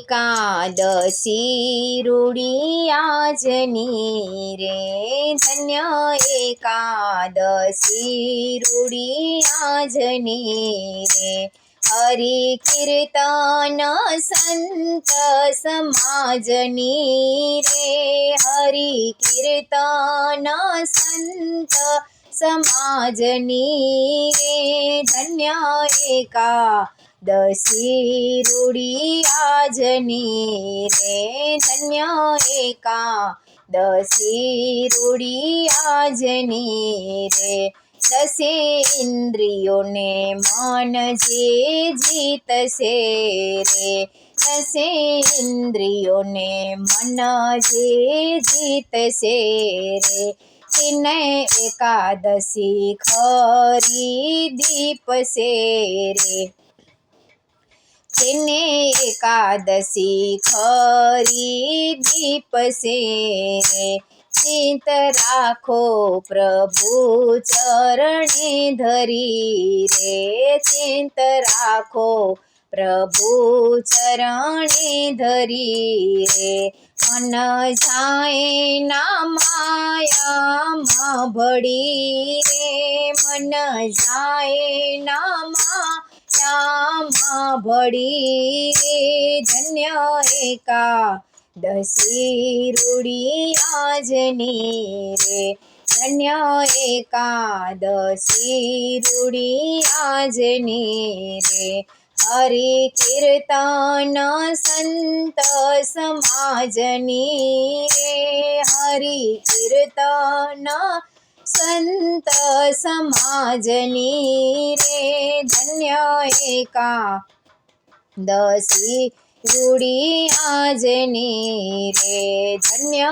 એકાદશી રૂડી આજની રે, ધન્ય એકાદશી રૂડી આજની રે. હરિ કીર્તન સંત સમાજની રે, હરિ કીર્તન સંત સમાજની રે, ધન્ય એકાદશી રૂડી આજની રે, ધન્ય એકાદશી રૂડી આજની રે. દસે ઇન્દ્રિયોને મન જે જીતશે રે, દસે ઇન્દ્રિયોને મન જે જીતશે રે, તેને એકાદશી ખરી દીપશે રે, તેને એકાદશી ખરી દીપશે રે. ચિંત રાખો પ્રભુ ચરણે ધરી રે, ચિંત રાખો પ્રભુ ચરણે ધરી રે. મન જાય ના માયામાં ભળી રે, મન જાય ના માયામાં ભળી રે, ધન્ય એકાદશી રૂડી આજની રે, ધન્ય એકાદશી રૂડી આજની રે. હરિ કીર્તન સંત સમાજની રે, હરિ કીર્તન સંત સમાજની રે, ધન્ય એકાદશી રૂડી આજની રે, ધન્ય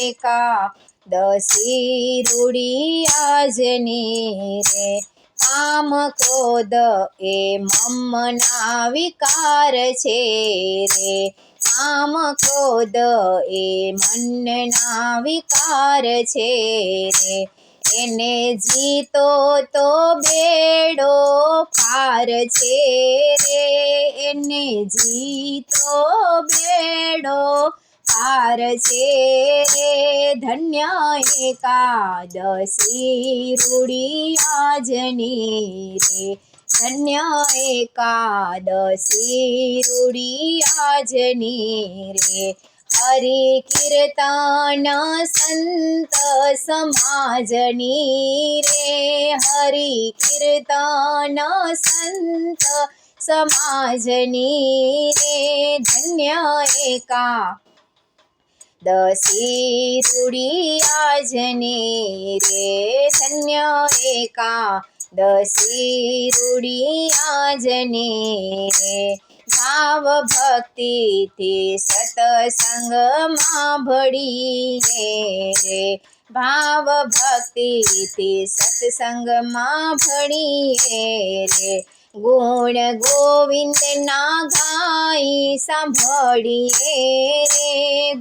એકાદશી રૂડી આજની રે. કામ ક્રોધ એ મમના વિકાર છે રે, કામ ક્રોધ એ મનના વિકાર છે રે, એને જીતો તો બેડો પાર છે રે, એને જીતો બેડો પાર છે રે, ધન્ય એકાદશી રૂડી આજની રે, ધન્ય એકાદશી રૂડી આજની રે. હરિ કીર્તન સંત સમાજની રે, હરિ કીર્તન સંત સમાજની રે, ધન્ય એકાદશી રૂડી આજની રે, ધન્ય એકાદશી રૂડી આજની રે. ભાવ ભક્તિથી સત્સંગમાં ભળીએ રે, ભાવ ભક્તિથી સત્સંગમાં ભળીએ રે. ગુણ ગોવિંદના ગાઈ સાંભળીએ રે,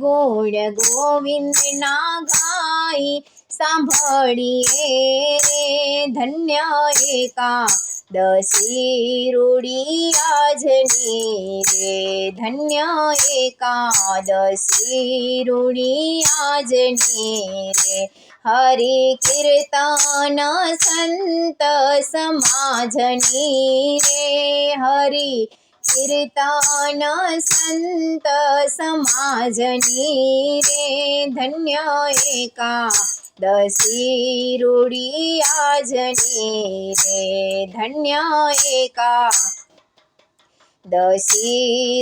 ગુણ ગોવિંદના ગાઈ સાંભળીએ રે, ધન્ય એકાદશી રૂડી આજની રે, ધન્ય એકાદશી રૂડી આજની રે. હરિ કીર્તન સંત સમાજની રે, હરિ કીર્તન સંત સમાજની રે, ધન્ય એકાદશી રૂડી આજની રે, ધન્ય એકાદશી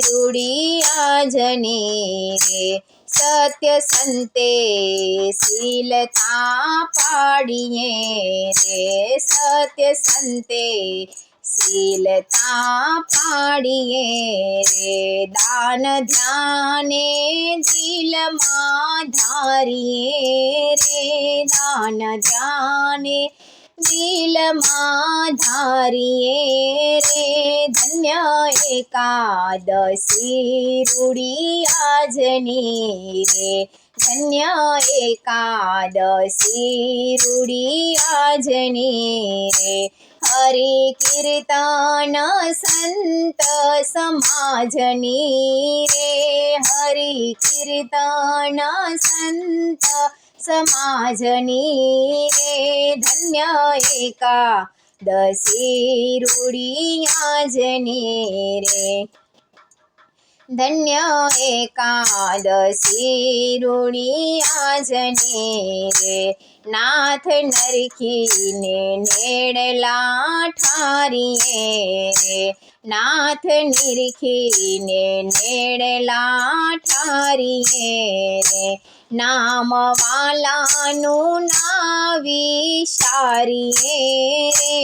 રૂડી આજની રે. સત્ય સંતે શીલતા પાડીએ રે, સત્ય સંતે શીલતા પાડીએ રે. દાન ધ્યાને દિલમાં ધારીએ રે, દાન ધ્યાને દિલમાં ધારીએ રે, ધન્ય એકાદશી રૂડી આજની રે, ધન્ય એકાદશી રૂડી આજની રે. हरि कीर्तन संत समाजनी रे हरि कीर्तन संत समाजनी रे धन्य एकादशी रूढी आजनी रे धन्य एकादशी रूढी आजनी रे नाथ नरखीने नेडला ठारिये रे नाथ निरखीने नेडला ठारिये रे नाम वालाનું ના વિચારીએ રે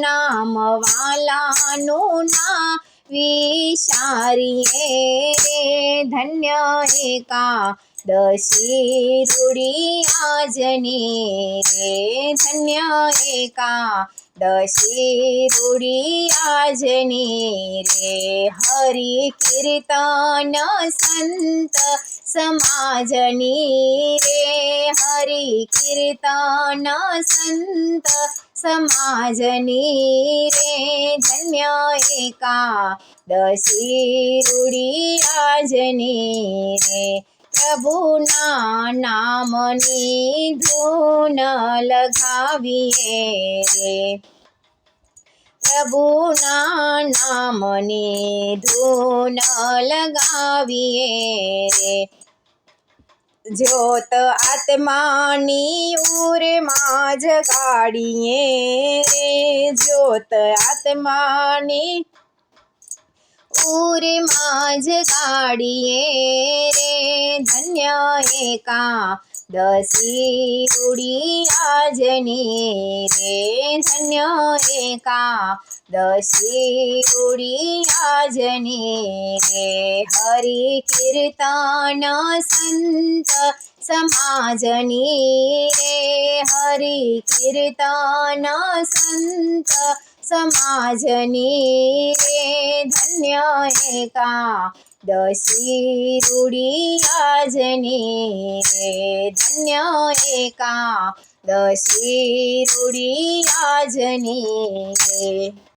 નામ વાલાનું ના વિચારીએ રે ધન્ય એકાદશી રૂઢી આજની રે ધન્ય એકાદશી રૂઢી આજની રે હરિ કીર્તન સંત समाजनी रे हरि कीर्तन संत समाजनी रे धन्य एकादशी रूढी आजनी रे प्रभुना नामनी धून लगावीए रे प्रभुना नामनी धून लगावीए रे ज्योत आत्मानी उरमा जगाડીએ रे ज्योत आत्मानी उरमा जगाડીએ रे धन्य एकादशी रूढी आजनी रे धन्य एकादशी रूढी आजनी रे हरि कीर्तन संत समाजनी रे हरि कीर्तन संत समाजनी रे धन्य एकादशी रूढी आजनी रे धन्य एकादशी रूढी आजनी रे।